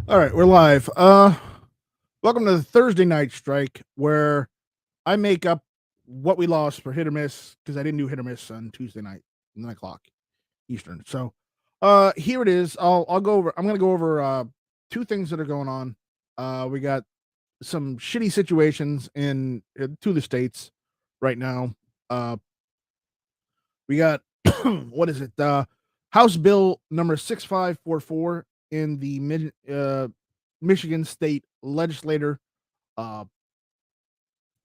All right, we're live. Welcome to the Thursday night strike, where I make up what we lost for hit or miss because I didn't do hit or miss on Tuesday night, 9 o'clock Eastern. So, here it is. I'll go over. I'm gonna go over two things that are going on. We got some shitty situations in two of the states right now. We got what is it? House Bill number 6544 in the Michigan State Legislature. Uh,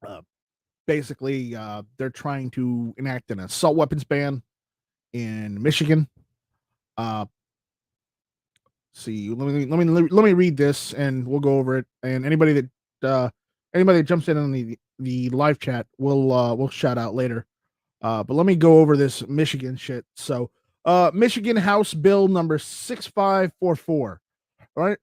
uh, Basically, they're trying to enact an assault weapons ban in Michigan. Uh, See, let me read this, and we'll go over it. And anybody that jumps in on the live chat, we'll shout out later. But let me go over this Michigan shit. So, Michigan House Bill number 6544. All right.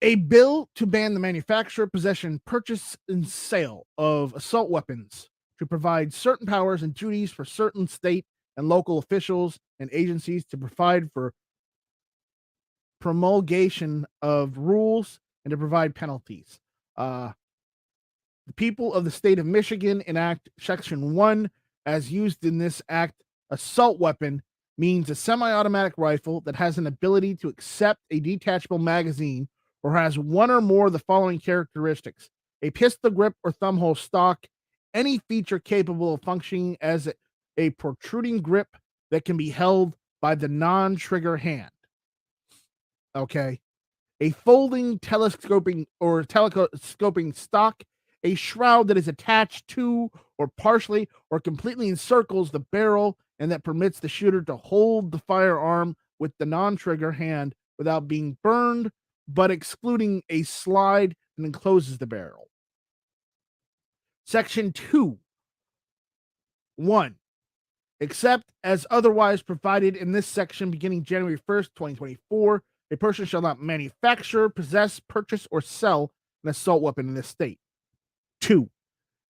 A bill to ban the manufacture, possession, purchase, and sale of assault weapons to provide certain powers and duties for certain state and local officials and agencies to provide for promulgation of rules and to provide penalties. Uh, the people of the state of Michigan enact Section 1 as used in this act. Assault weapon means a semi-automatic rifle that has an ability to accept a detachable magazine or has one or more of the following characteristics: a pistol grip or thumbhole stock, any feature capable of functioning as a protruding grip that can be held by the non-trigger hand. Okay. A folding telescoping stock, a shroud that is attached to or partially or completely encircles the barrel and that permits the shooter to hold the firearm with the non-trigger hand without being burned, but excluding a slide that encloses the barrel. Section 2. 1. Except as otherwise provided in this section beginning January 1st, 2024, a person shall not manufacture, possess, purchase, or sell an assault weapon in this state. 2.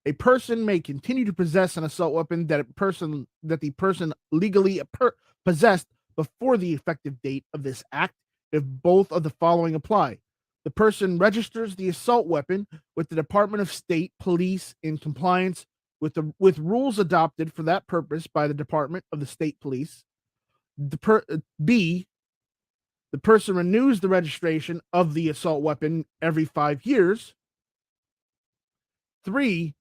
A person may continue to possess an assault weapon that the person legally possessed before the effective date of this act if both of the following apply. The person registers the assault weapon with the Department of State Police in compliance with rules adopted for that purpose by the Department of the State Police. B. The person renews the registration of the assault weapon every 5 years. 3.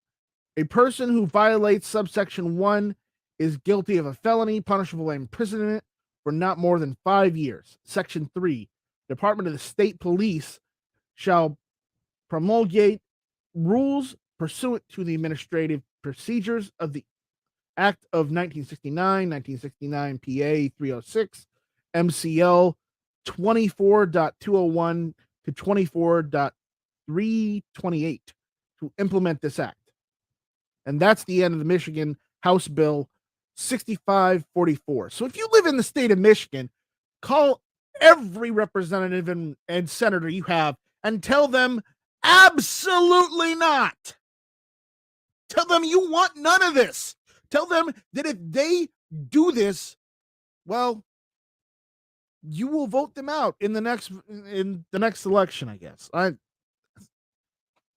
A person who violates subsection 1 is guilty of a felony punishable by imprisonment for not more than 5 years. Section 3. Department of the State Police shall promulgate rules pursuant to the administrative procedures of the Act of 1969 PA 306, MCL 24.201 to 24.328 to implement this act. And that's the end of the Michigan House Bill 6544. So if you live in the state of Michigan, call every representative and senator you have and tell them absolutely not. Tell them you want none of this. Tell them that if they do this, well, you will vote them out in the next election, I guess.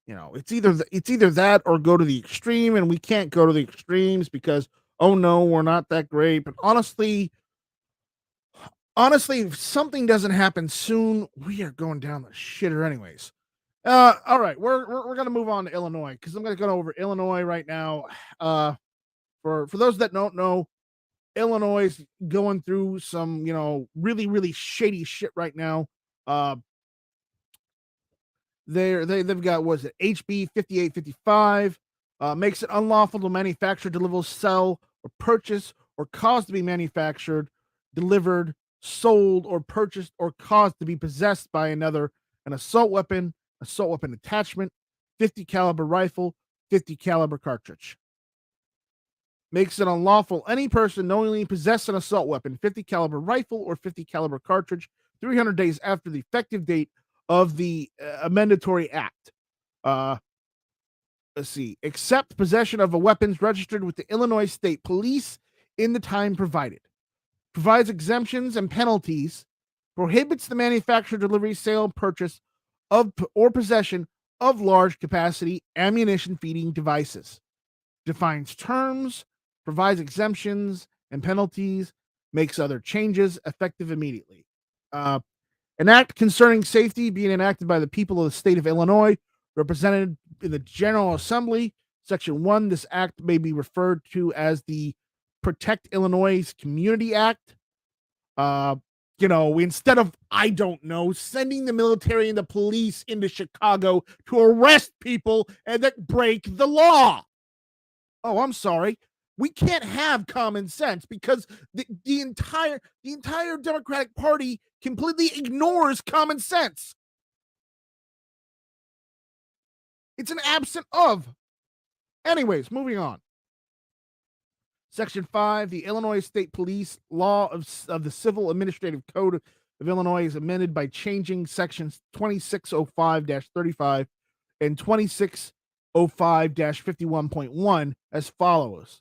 It's either that or go to the extreme, and we can't go to the extremes because, oh no, we're not that great. But honestly, if something doesn't happen soon, we are going down the shitter anyways. All right, we're gonna move on to Illinois because I'm gonna go over Illinois right now. For those that don't know, Illinois is going through some really really shady shit right now. They've got, was it HB 5855, makes it unlawful to manufacture, deliver, sell, or purchase, or cause to be manufactured, delivered, sold, or purchased, or caused to be possessed by another an assault weapon attachment, 50 caliber rifle, 50 caliber cartridge. Makes it unlawful any person knowingly possess an assault weapon, 50 caliber rifle, or 50 caliber cartridge 300 days after the effective date of the amendatory act. Let's see. Except possession of a weapons registered with the Illinois State Police in the time provided. Provides exemptions and penalties prohibits the manufacture, delivery, sale, purchase of or possession of large capacity ammunition feeding devices, defines terms, provides exemptions and penalties, makes other changes effective immediately. An act concerning safety being enacted by the people of the state of Illinois, represented in the General Assembly. Section 1, this act may be referred to as the Protect Illinois Community Act. Instead of, I don't know, sending the military and the police into Chicago to arrest people and that break the law. Oh, I'm sorry. We can't have common sense because the entire Democratic Party completely ignores common sense. It's an absent of. Anyways, moving on. Section 5, the Illinois State Police Law of the Civil Administrative Code of Illinois is amended by changing sections 2605-35 and 2605-51.1 as follows.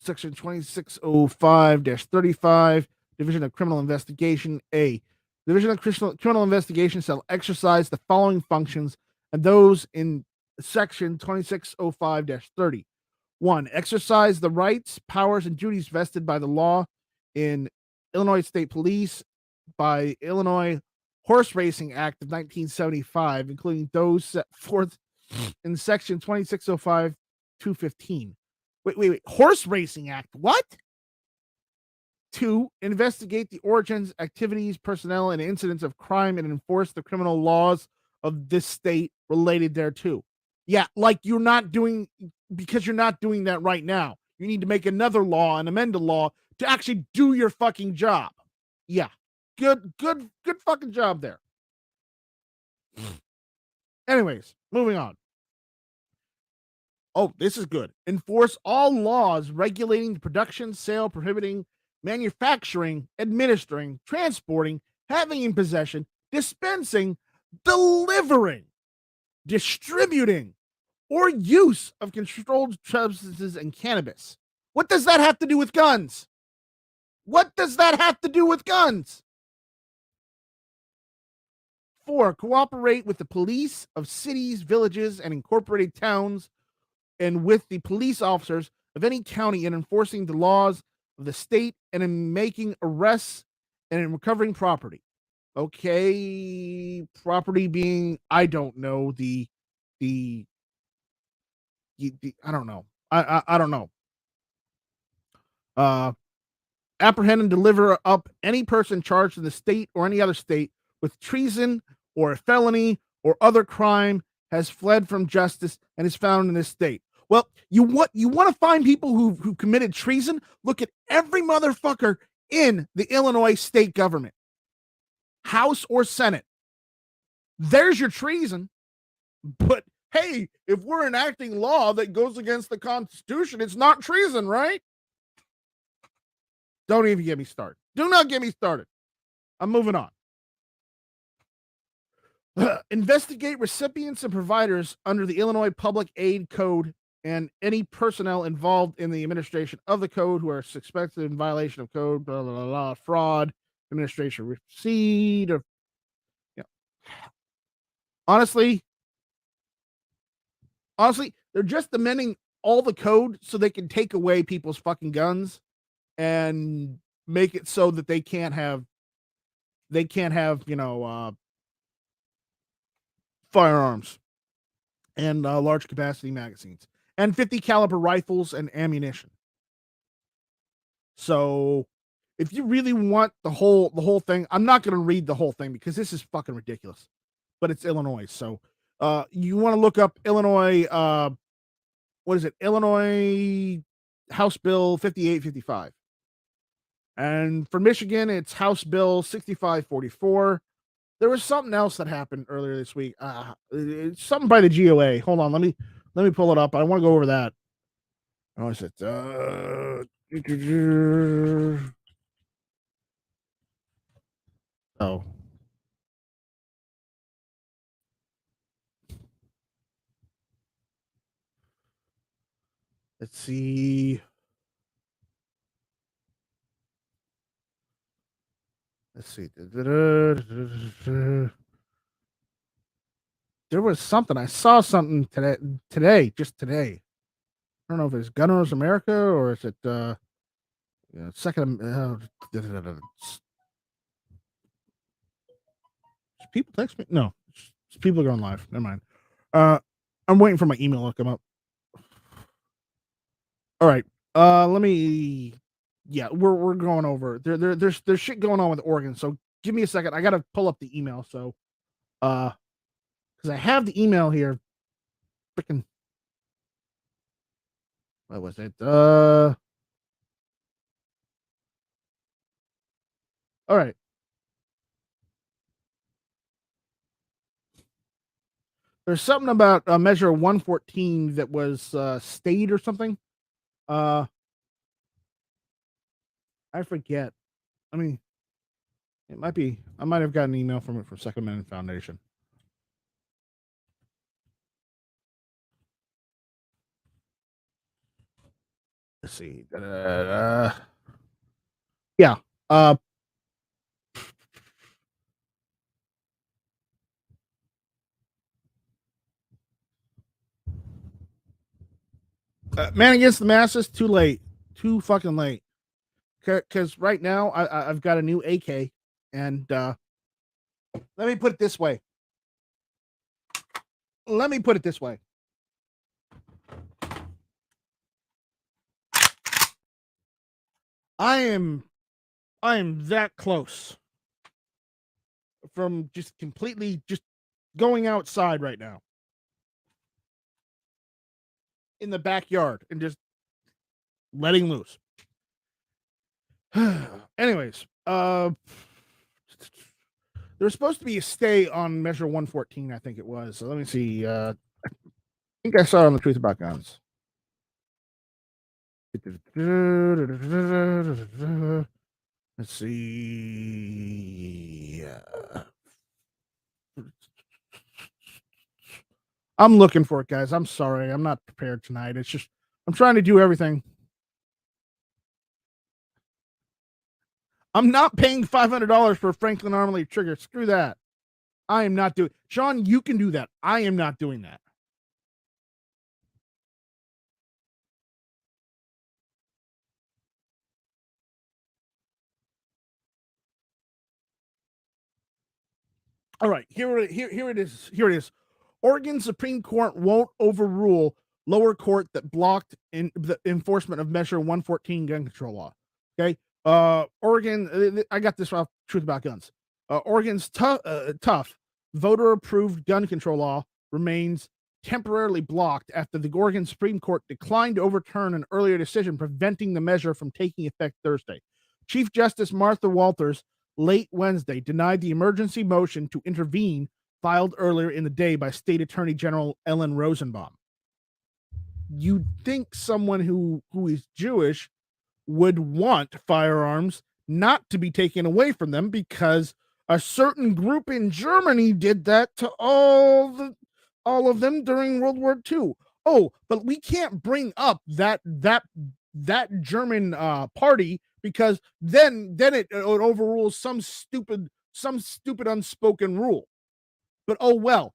Section 2605-35, Division of Criminal Investigation. A. Division of Criminal Investigation shall exercise the following functions, and those in Section 2605-30. 1. Exercise the rights, powers, and duties vested by the law in Illinois State Police by Illinois Horse Racing Act of 1975, including those set forth in Section 2605-215. Wait. Horse Racing Act. What? 2. Investigate the origins, activities, personnel, and incidents of crime and enforce the criminal laws of this state related thereto. Yeah, like you're not doing, because you're not doing that right now. You need to make another law and amend a law to actually do your fucking job. Yeah. Good fucking job there. Anyways, moving on. Oh, this is good. Enforce all laws regulating the production, sale, prohibiting, manufacturing, administering, transporting, having in possession, dispensing, delivering, distributing, or use of controlled substances and cannabis. What does that have to do with guns? What does that have to do with guns? 4. Cooperate with the police of cities, villages, and incorporated towns and with the police officers of any county in enforcing the laws of the state and in making arrests and in recovering property. Okay, property being, I don't know, the I don't know. I don't know. Apprehend and deliver up any person charged in the state or any other state with treason or a felony or other crime, has fled from justice and is found in this state. Well, you want to find people who committed treason? Look at every motherfucker in the Illinois state government, House or Senate. There's your treason. But hey, if we're enacting law that goes against the Constitution, it's not treason, right? Don't even get me started. Do not get me started. I'm moving on. Investigate recipients and providers under the Illinois Public Aid Code and any personnel involved in the administration of the code who are suspected in violation of code, blah, blah, blah, blah, fraud, administration receipt, or honestly, they're just amending all the code so they can take away people's fucking guns and make it so that they can't have firearms and large capacity magazines and 50 caliber rifles and ammunition. So if you really want the whole thing, I'm not going to read the whole thing because this is fucking ridiculous, but it's Illinois. So you want to look up Illinois, what is it? Illinois House Bill 5855. And for Michigan, it's House Bill 6544. There was something else that happened earlier this week. It's something by the GOA. Hold on, let me pull it up. I want to go over that. Oh, is it? Oh. Let's see. Let's see. There was something. I saw something just today. I don't know if it's Gun Owners America or is it second. People text me? No, it's people going live. Never mind. I'm waiting for my email to come up. All right. Let me. Yeah, we're going over. There's shit going on with Oregon. So give me a second. I gotta pull up the email. So, because I have the email here. Freaking. What was it? All right. There's something about Measure 114 that was stayed or something. I forget. I mean, it might be. I might have gotten an email from it from Second Amendment Foundation. Let's see. Yeah. Man Against the Masses, too late. Too fucking late. Because right now, I've got a new AK. And let me put it this way. I am that close from just completely just going outside right now in the backyard and just letting loose. Anyways, there's supposed to be a stay on Measure 114, I think it was. So let me see. I think I saw it on the Truth About Guns. Let's see. I'm looking for it, guys. I'm sorry. I'm not prepared tonight. It's just, I'm trying to do everything. I'm not paying $500 for a Franklin Armory trigger. Screw that. I am not doing. Sean, you can do that. I am not doing that. All right, here it is. Oregon Supreme Court won't overrule lower court that blocked the enforcement of Measure 114 gun control law. Okay, Oregon. I got this off Truth About Guns. Oregon's tough voter-approved gun control law remains temporarily blocked after the Oregon Supreme Court declined to overturn an earlier decision preventing the measure from taking effect Thursday. Chief Justice Martha Walters late Wednesday denied the emergency motion to intervene filed earlier in the day by State Attorney General Ellen Rosenbaum. You'd think someone who is Jewish would want firearms not to be taken away from them because a certain group in Germany did that to all of them during World War II. Oh, but we can't bring up that German party because then it overrules some stupid unspoken rule. But oh well,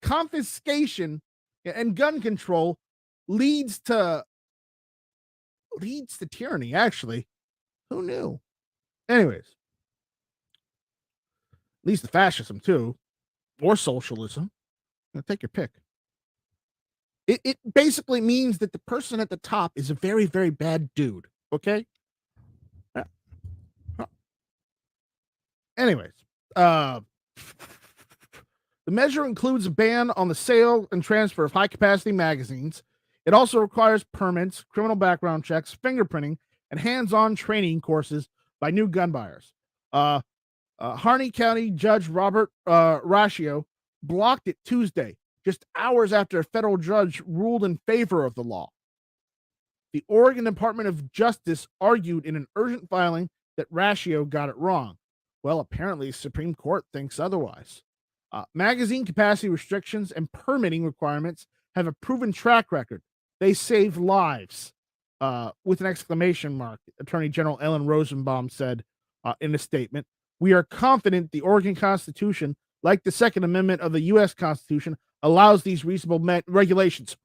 confiscation and gun control leads to tyranny. Actually, who knew? Anyways, leads to fascism too, or socialism. Take your pick. It basically means that the person at the top is a very, very bad dude. Okay. Anyways, the measure includes a ban on the sale and transfer of high-capacity magazines. It also requires permits, criminal background checks, fingerprinting, and hands-on training courses by new gun buyers. Harney County Judge Robert Ratio blocked it Tuesday, just hours after a federal judge ruled in favor of the law. The Oregon Department of Justice argued in an urgent filing that Ratio got it wrong. Well, apparently, the Supreme Court thinks otherwise. Magazine capacity restrictions and permitting requirements have a proven track record. They save lives, with an exclamation mark, Attorney General Ellen Rosenbaum said in a statement. We are confident the Oregon Constitution, like the Second Amendment of the U.S. Constitution, allows these reasonable regulations.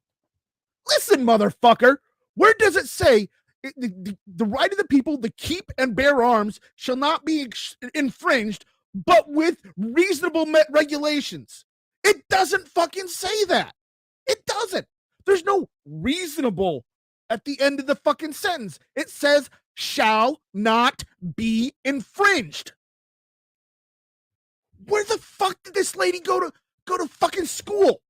Listen, motherfucker, where does it say the right of the people to keep and bear arms shall not be infringed, but with reasonable regulations? It doesn't fucking say that. It doesn't. There's no reasonable at the end of the fucking sentence. It says shall not be infringed. Where the fuck did this lady go to fucking school?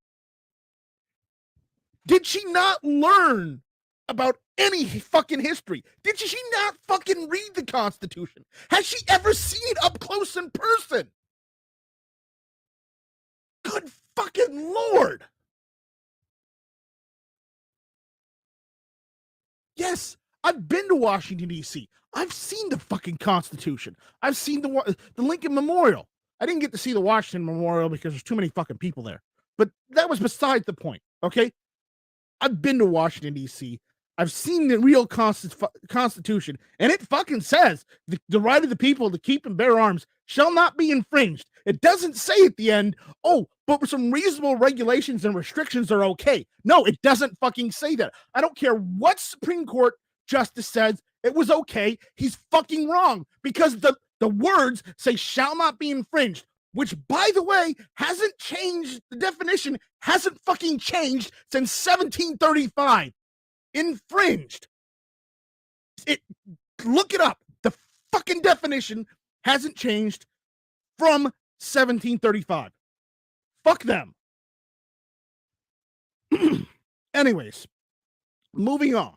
Did she not learn about any fucking history? Did she not fucking read the Constitution? Has she ever seen it up close in person? Good fucking Lord. Yes, I've been to Washington, D.C. I've seen the fucking Constitution. I've seen the Lincoln Memorial. I didn't get to see the Washington Memorial because there's too many fucking people there. But that was beside the point, okay? I've been to Washington, D.C. I've seen the real Constitution, and it fucking says the right of the people to keep and bear arms shall not be infringed. It doesn't say at the end, oh, but some reasonable regulations and restrictions are okay. No, it doesn't fucking say that. I don't care what Supreme Court justice says, it was okay. He's fucking wrong because the words say shall not be infringed, which, by the way, hasn't changed. The definition hasn't fucking changed since 1735. Infringed. Look it up. The fucking definition hasn't changed from 1735. Fuck them. Anyways, moving on.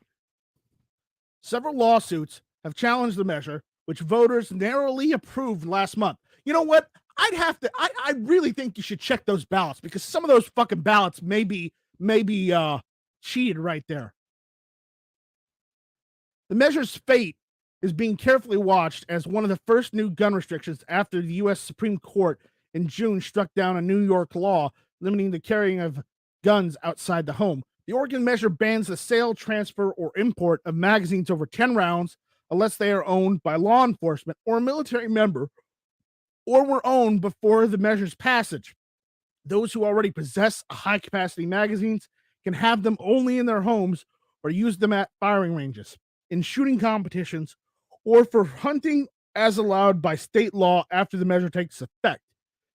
Several lawsuits have challenged the measure, which voters narrowly approved last month. You know what? I really think you should check those ballots because some of those fucking ballots may be cheated right there. The measure's fate is being carefully watched as one of the first new gun restrictions after the U.S. Supreme Court in June struck down a New York law limiting the carrying of guns outside the home. The Oregon measure bans the sale, transfer, or import of magazines over 10 rounds unless they are owned by law enforcement or a military member or were owned before the measure's passage. Those who already possess high-capacity magazines can have them only in their homes or use them at firing ranges, in shooting competitions, or for hunting as allowed by state law after the measure takes effect.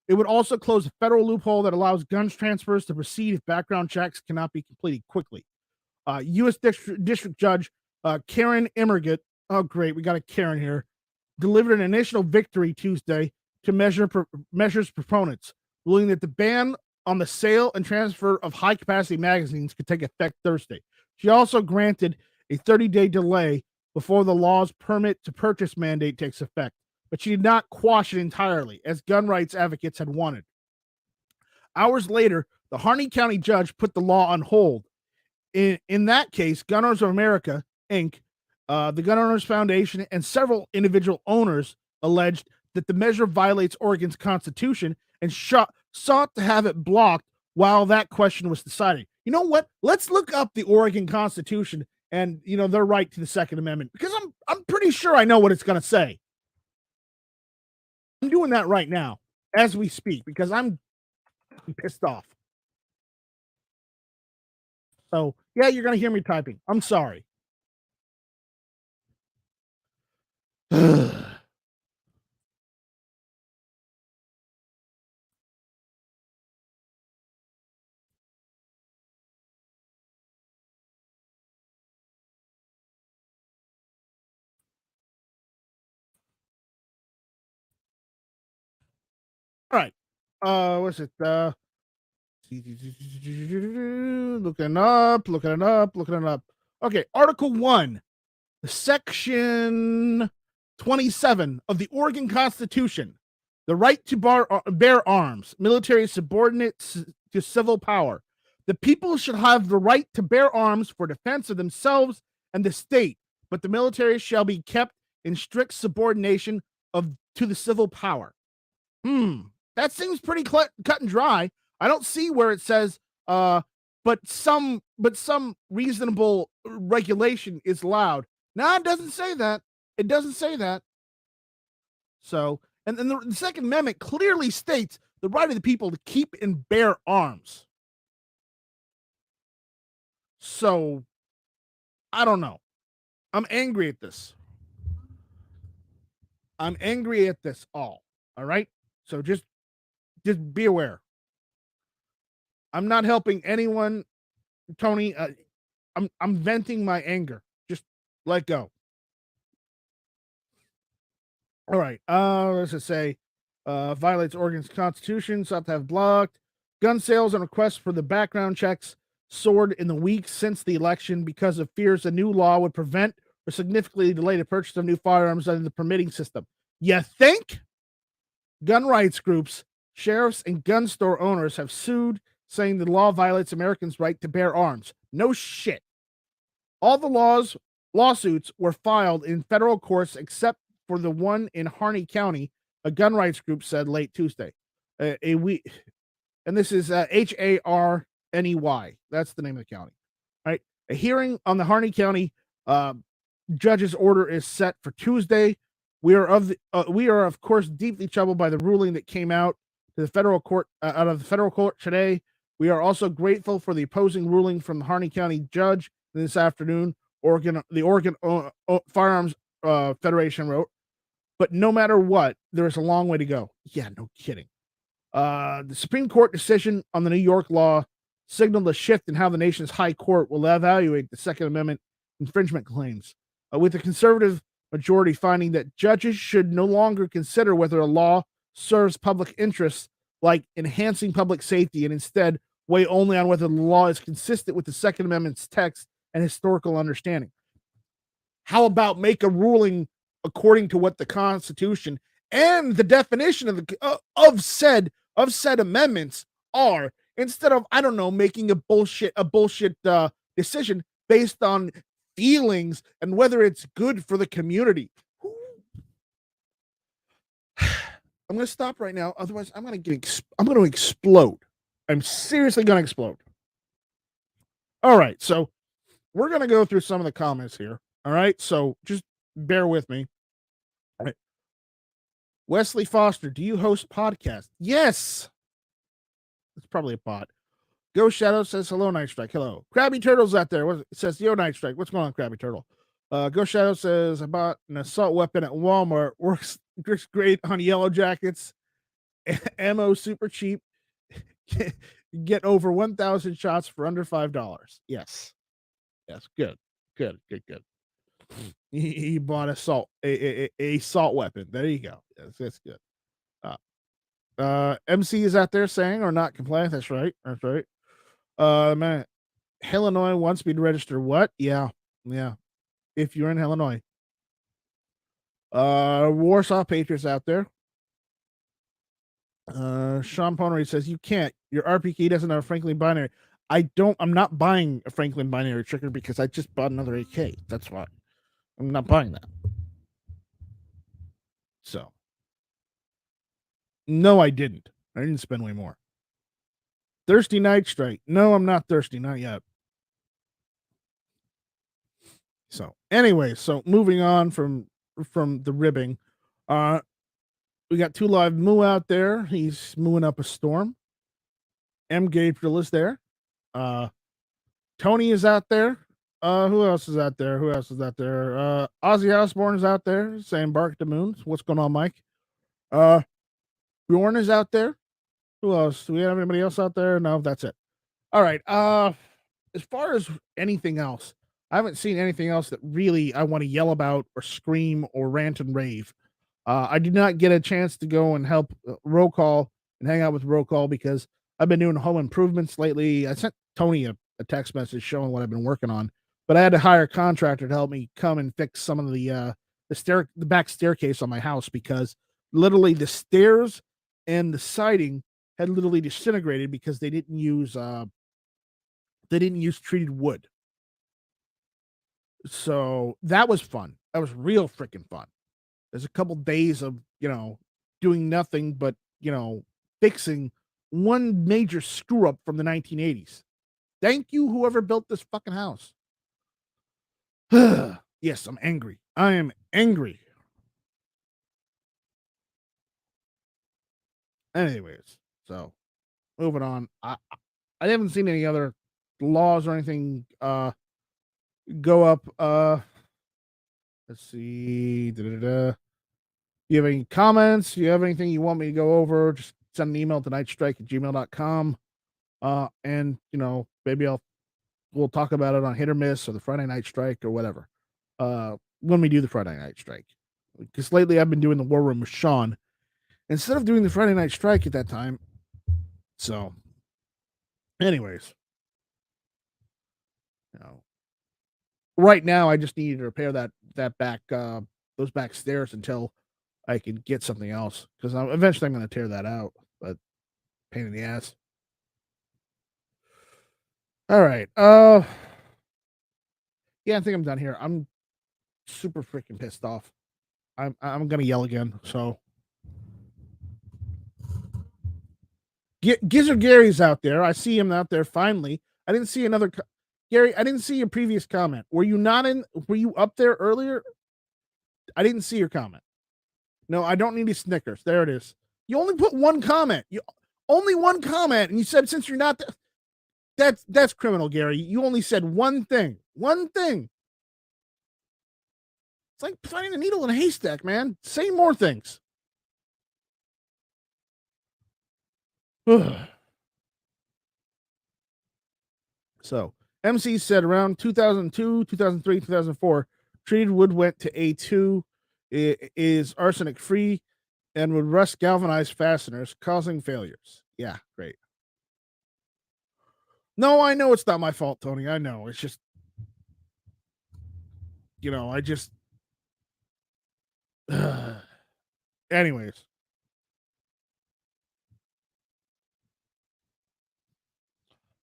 It would also close a federal loophole that allows guns transfers to proceed if background checks cannot be completed quickly. U.S. District Judge Karen Immergut, oh great, we got a Karen here, delivered an initial victory Tuesday to measures proponents, ruling that the ban on the sale and transfer of high-capacity magazines could take effect Thursday. She also granted a 30-day delay before the law's permit to purchase mandate takes effect, but she did not quash it entirely, as gun rights advocates had wanted. Hours later, the Harney County judge put the law on hold. In that case, Gun Owners of America, Inc., the Gun Owners Foundation, and several individual owners alleged that the measure violates Oregon's Constitution and sought to have it blocked while that question was decided. You know what? Let's look up the Oregon Constitution and, their right to the Second Amendment, because I'm pretty sure I know what it's going to say. I'm doing that right now as we speak because I'm pissed off. So, yeah, you're going to hear me typing. I'm sorry. All right. What's it? Looking it up. Okay, Article 1, Section 27 of the Oregon Constitution. The right to bear arms, military subordinate to civil power. The people should have the right to bear arms for defense of themselves and the state, but the military shall be kept in strict subordination to the civil power. That seems pretty cut and dry. I don't see where it says, but some reasonable regulation is allowed. No, it doesn't say that. It doesn't say that. So, And then the Second Amendment clearly states the right of the people to keep and bear arms. So, I don't know. I'm angry at this. I'm angry at this all. All right? So just be aware. I'm not helping anyone, Tony. I'm venting my anger. Just let go. All right. Let's just say violates Oregon's constitution, sought to have blocked. Gun sales and requests for the background checks soared in the weeks since the election because of fears a new law would prevent or significantly delay the purchase of new firearms under the permitting system. You think? Gun rights groups, sheriffs, and gun store owners have sued, saying the law violates Americans' right to bear arms. No shit. All the lawsuits were filed in federal courts except for the one in Harney County, a gun rights group said late Tuesday. And this is Harney. That's the name of the county. Right? A hearing on the Harney County judge's order is set for Tuesday. We are of course deeply troubled by the ruling that came out of the federal court today. We are also grateful for the opposing ruling from the Harney County judge this afternoon. The Oregon Firearms Federation wrote, but no matter what, there is a long way to go. Yeah, no kidding. The Supreme Court decision on the New York law signaled a shift in how the nation's high court will evaluate the Second Amendment infringement claims, with the conservative majority finding that judges should no longer consider whether a law serves public interests like enhancing public safety and instead weigh only on whether the law is consistent with the Second Amendment's text and historical understanding. How about make a ruling according to what the Constitution and the definition of said amendments are, instead of, I don't know, making a bullshit decision based on feelings and whether it's good for the community. I'm going to stop right now. Otherwise, I'm going to explode. I'm seriously going to explode. All right. So we're going to go through some of the comments here. All right. So just bear with me. All right. Wesley Foster, do you host podcasts? Yes. It's probably a bot. Ghost Shadow says, hello, Night Strike. Hello. Krabby Turtle's out there. It says, yo, Night Strike. What's going on, Krabby Turtle? Ghost Shadow says, I bought an assault weapon at Walmart. Works great on Yellow Jackets. Ammo super cheap. Get over 1,000 shots for under $5. Yes. Good. He bought a assault weapon. There you go. Yes, that's good. MC is out there saying or not compliant. That's right. Man, Illinois wants me to register what? Yeah. If you're in Illinois. Warsaw Patriots out there. Sean Ponery says you can't. Your RPK doesn't have a Franklin binary. I'm not buying a Franklin binary trigger because I just bought another AK. That's why. I'm not buying that. So. No, I didn't. I didn't spend way more. Thirsty Night Strike. No, I'm not thirsty. Not yet. So, anyway, moving on from the ribbing. We got Two Live Moo out there. He's mooing up a storm. M. Gabriel is there. Tony is out there. Who else is out there? Ozzy Osbourne is out there saying bark the moons. What's going on, Mike? Bjorn is out there. Who else? Do we have anybody else out there? No, that's it. All right. As far as anything else, I haven't seen anything else that really I want to yell about or scream or rant and rave. I did not get a chance to go and help Roll Call and hang out with Roll Call because I've been doing home improvements lately. I sent Tony a text message showing what I've been working on, but I had to hire a contractor to help me come and fix some of the back staircase on my house because literally the stairs and the siding had literally disintegrated because they didn't use treated wood. So that was fun. That was real freaking fun. There's a couple days of, doing nothing but, fixing one major screw up from the 1980s. Thank you, whoever built this fucking house. Yes, I'm angry. I am angry. Anyways, so moving on. I haven't seen any other laws or anything go up. Let's see. Da-da-da. You have any comments? You have anything you want me to go over? Just send an email to nightstrike@gmail.com. And maybe we'll talk about it on Hit or Miss or the Friday Night Strike or whatever. When we do the Friday Night Strike. Because lately I've been doing the War Room with Sean instead of doing the Friday Night Strike at that time. So, anyways, right now I just need to repair that back those back stairs until I can get something else, because eventually I'm going to tear that out, but pain in the ass. All right. Yeah, I think I'm done here. I'm super freaking pissed off. I'm gonna yell again. So, Gizzard Gary's out there. I see him out there finally. I didn't see another Gary. I didn't see your previous comment. Were you not in? Were you up there earlier? I didn't see your comment. No, I don't need a Snickers. There it is. You only put one comment. You only one comment, and you said since you're not. That's criminal, Gary. You only said one thing. One thing. It's like finding a needle in a haystack, man. Say more things. So, MC said around 2002, 2003, 2004, treated wood went to A2. It is arsenic free and would rust galvanized fasteners, causing failures. Yeah, great. No, I know it's not my fault, Tony. I know. It's just, I just. Anyways.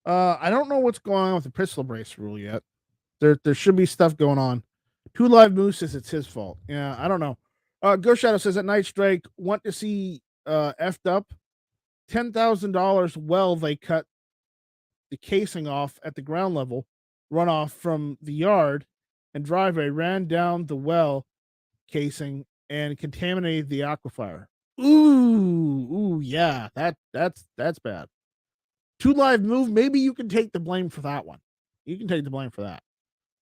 I don't know what's going on with the pistol brace rule yet. There should be stuff going on. Two Live Moose says it's his fault. Yeah, I don't know. Ghost Shadow says at Night Strike, want to see effed up. $10,000 well they cut the casing off at the ground level, runoff from the yard and driveway ran down the well casing and contaminated the aquifer. Ooh, yeah, that's bad. Two Live Move, maybe you can take the blame for that one. You can take the blame for that.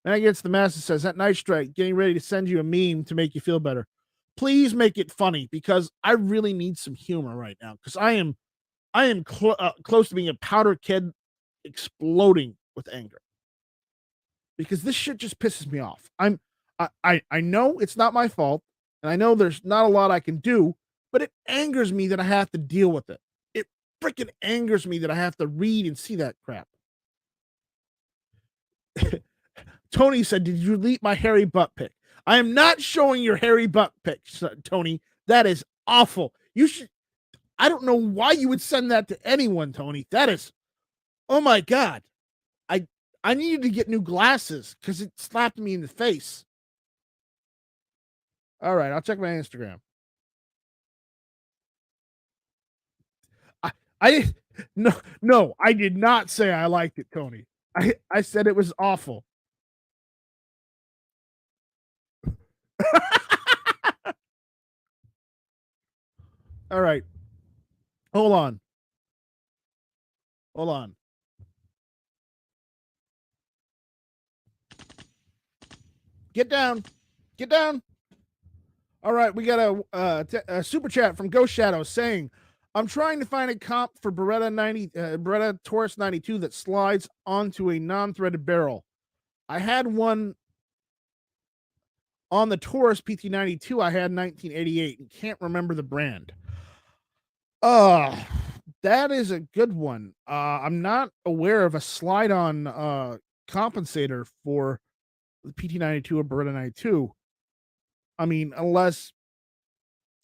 And against the Master says, at Night Strike, getting ready to send you a meme to make you feel better. Please make it funny, because I really need some humor right now, because I am close to being a powder keg exploding with anger, because this shit just pisses me off. I know it's not my fault, and I know there's not a lot I can do, but it angers me that I have to deal with it. It freaking angers me that I have to read and see that crap. Tony said, did you delete my hairy butt pic? I am not showing your hairy butt pic, Tony. That is awful. You should. I don't know why you would send that to anyone, Tony. That is, oh my God. I needed to get new glasses because it slapped me in the face. All right, I'll check my Instagram. I no, I did not say I liked it, Tony. I said it was awful. All right. Hold on. Get down. All right, we got a super chat from Ghost Shadow saying, I'm trying to find a comp for Beretta Taurus 92 that slides onto a non-threaded barrel. I had one on the Taurus PT92 I had in 1988 and can't remember the brand. That is a good one. I'm not aware of a slide-on compensator for the PT92 or Beretta 92. I mean, unless,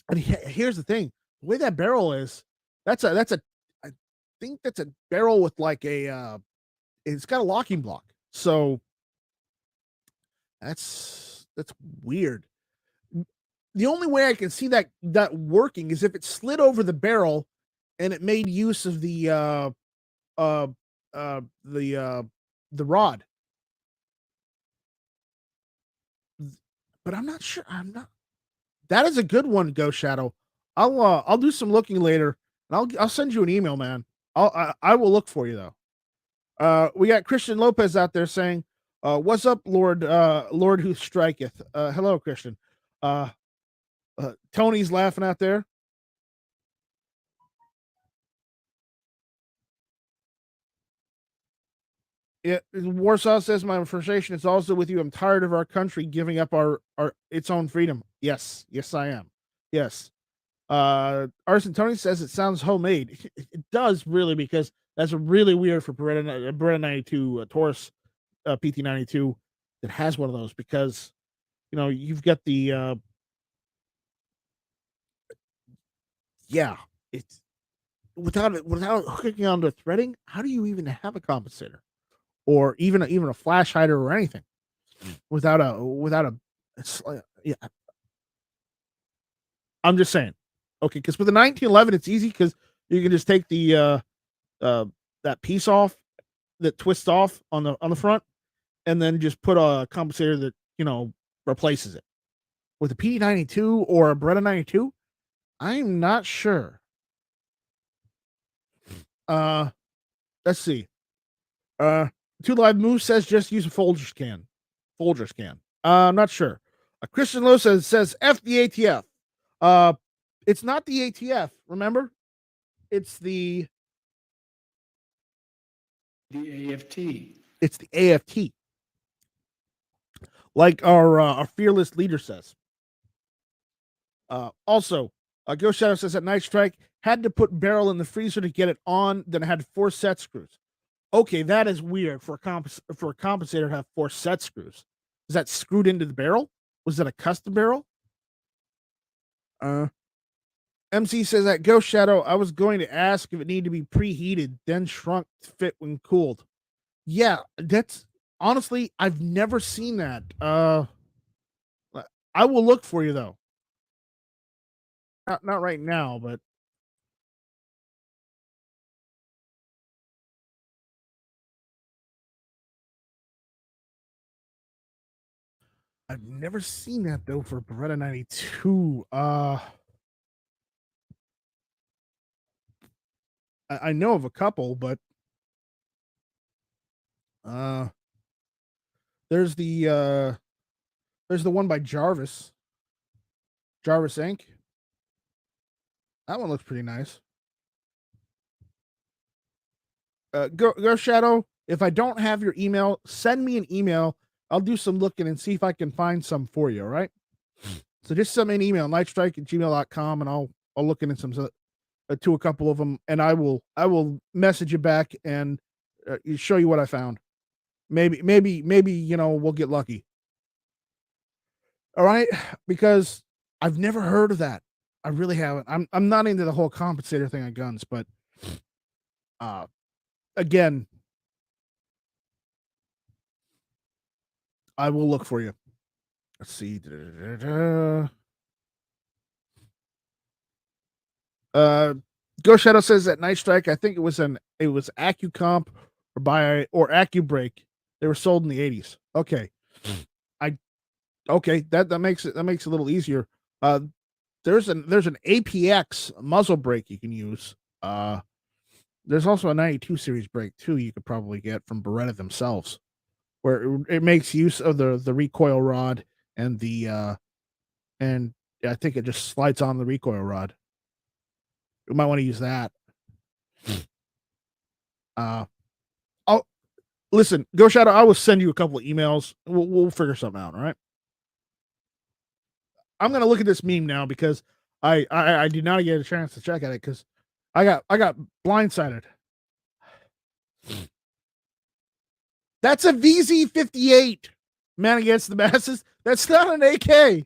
and here's the thing: the way that barrel is, I think that's a barrel with like it's got a locking block. So that's weird. The only way I can see that working is if it slid over the barrel and it made use of the rod. But I'm not sure. That is a good one, Ghost Shadow. I'll do some looking later And I'll send you an email, man. I will look for you though. We got Christian Lopez out there saying, "What's up, Lord who striketh?" Hello, Christian. Tony's laughing out there. Yeah, Warsaw says my frustration is also with you. I'm tired of our country giving up our its own freedom. Yes, I am. Yes. Arson Tony says it sounds homemade. It does really, because that's really weird for Beretta 92 Taurus PT92 that has one of those, because you've got the yeah, it's without hooking onto threading. How do you even have a compensator, or even a flash hider or anything without a yeah? I'm just saying. Okay, because with the 1911, it's easy because you can just take the that piece off that twists off on the front, and then just put a compensator that replaces it. With a P92 or a Beretta 92, I'm not sure. Uh, let's see. Two Live Moose says just use a Folgers can. Folgers can. I'm not sure. Christian Lowe says F the ATF. It's not the ATF. Remember, it's the AFT. It's the AFT. Like our fearless leader says. Also, Ghost Shadow says that Night Strike had to put barrel in the freezer to get it on, then it had 4 set screws. Okay, that is weird for a compensator to have 4 set screws. Is that screwed into the barrel? Was that a custom barrel? MC says that Ghost Shadow, I was going to ask if it needed to be preheated, then shrunk to fit when cooled. Yeah, that's honestly, I've never seen that. I will look for you though. Not right now, but I've never seen that though for Beretta 92. I know of a couple, but uh there's the one by Jarvis. Jarvis Inc. That one looks pretty nice. Go Shadow. If I don't have your email, send me an email. I'll do some looking and see if I can find some for you. All right. So just send me an email, nightstrike@gmail.com, and I'll look into some to a couple of them, and I will message you back and show you what I found. Maybe we'll get lucky. All right, because I've never heard of that. I really haven't. I'm not into the whole compensator thing on guns, but again, I will look for you. Let's see. Ghost Shadow says that Night Strike, I think it was AccuComp or AccuBreak. They were sold in the 80s. Okay. That makes it a little easier. There's an APX muzzle brake you can use. There's also a 92 series brake too you could probably get from Beretta themselves, where it makes use of the recoil rod and and I think it just slides on the recoil rod. You might want to use that. I'll listen, Go Shadow. I will send you a couple of emails. We'll figure something out. All right. I'm gonna look at this meme now because I did not get a chance to check at it because I got blindsided. That's a VZ58. Man Against the Masses. That's not an AK.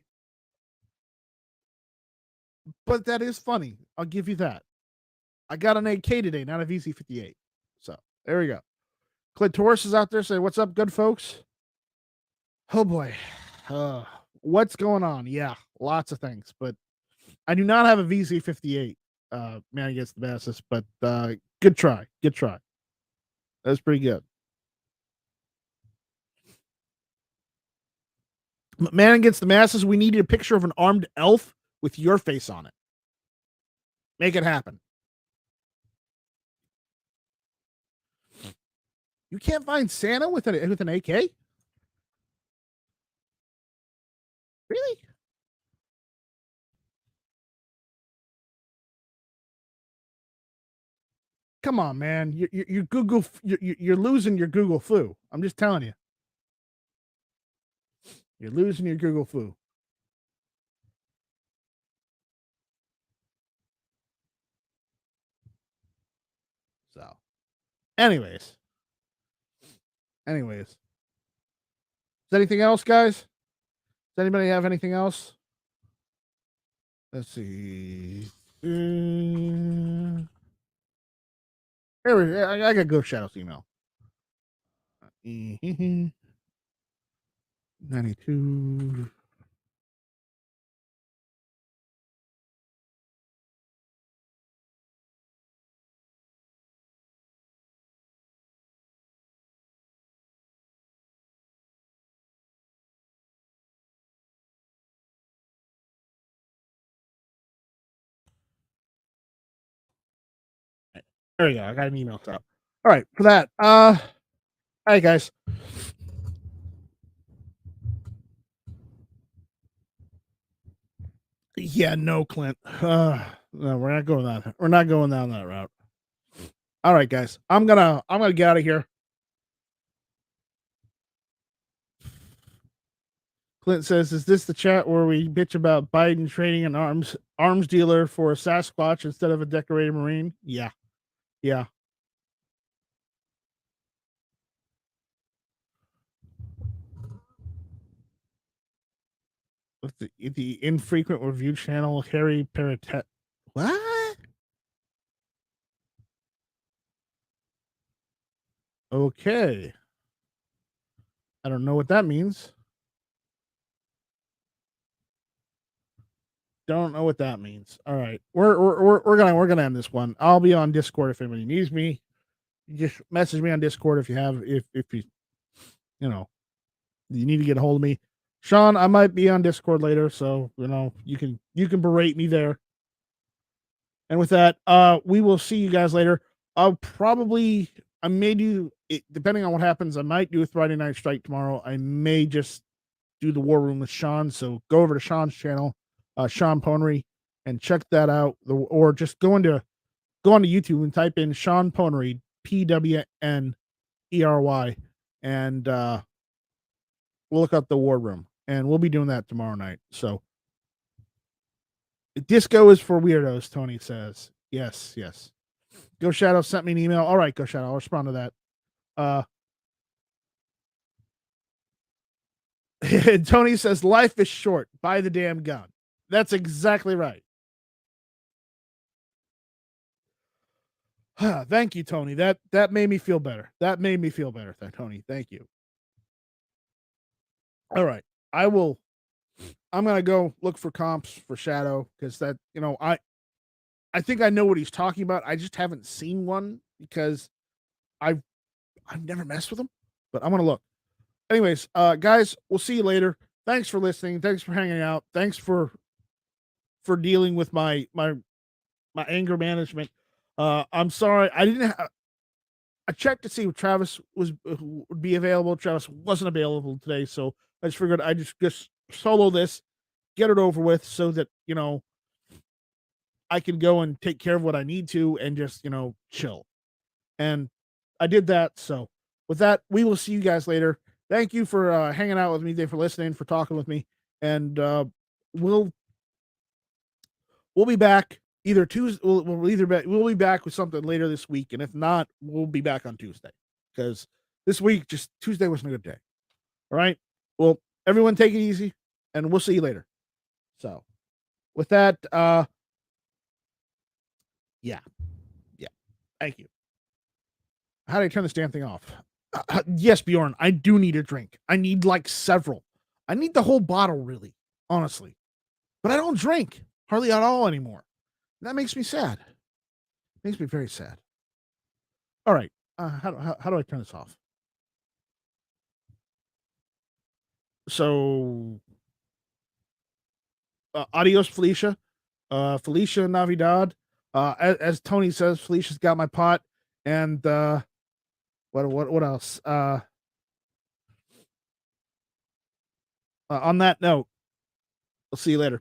But that is funny. I'll give you that. I got an AK today, not a VZ58. So there we go. Clitoris is out there saying, "What's up, good folks?" Oh boy. What's going on? Yeah, lots of things, but I do not have a VZ58, Man Against the Masses, but good try. Good try. That's pretty good. Man Against the Masses, we needed a picture of an armed elf with your face on it. Make it happen. You can't find Santa with an AK? Really? Come on, man. You're Google. You're losing your Google flu. I'm just telling you. You're losing your Google flu. So, anyways. Is anything else, guys? Does anybody have anything else? Let's see. Here, I got Ghost Shadow's email. 92. There we go. I got an email up. All right, for that. All right, guys. Yeah, no, Clint. No, we're not going that. We're not going down that route. All right, guys. I'm gonna get out of here. Clint says, "Is this the chat where we bitch about Biden trading an arms dealer for a Sasquatch instead of a decorated Marine?" Yeah. What's the infrequent review channel Harry Paratet? What? Okay. I don't know what that means. Don't know what that means. All right. We're gonna end this one. I'll be on Discord if anybody needs me. Just message me on Discord if you have if you know you need to get a hold of me. Sean, I might be on Discord later, so you can berate me there. And with that, we will see you guys later. I may do it depending on what happens. I might do a Friday Night Strike tomorrow. I may just do the War Room with Sean. So go over to Sean's channel, Sean Ponery, and check that out. Or just go onto YouTube and type in Sean Ponery, PWNERY, and we'll look up the War Room. And we'll be doing that tomorrow night. So disco is for weirdos, Tony says. Yes. Go Shadow sent me an email. All right, Go Shadow. I'll respond to that. Tony says, life is short. Buy the damn gun. That's exactly right. Thank you, Tony. That made me feel better. Tony. Thank you. All right. I'm gonna go look for comps for Shadow because that I think I know what he's talking about. I just haven't seen one because I've never messed with him, but I'm gonna look. Anyways, guys, we'll see you later. Thanks for listening. Thanks for hanging out. Thanks for dealing with my anger management. I'm sorry. I checked to see if Travis would be available. Travis wasn't available today, so I just figured I just solo this, get it over with, so that I can go and take care of what I need to and just chill. And I did that. So with that, we will see you guys later. Thank you for hanging out with me. Thank you for listening, for talking with me, and we'll be back either Tuesday. We'll be back with something later this week, and if not, we'll be back on Tuesday because this week just Tuesday wasn't a good day. All right. Well, everyone, take it easy, and we'll see you later. So, with that, yeah. Thank you. How do I turn this damn thing off? Yes, Bjorn, I do need a drink. I need like several. I need the whole bottle, really, honestly. But I don't drink hardly at all anymore. That makes me sad. Makes me very sad. All right. How do I turn this off? So, adios, Felicia. Felicia Navidad. As Tony says, Felicia's got my pot, and What else? On that note, I'll see you later.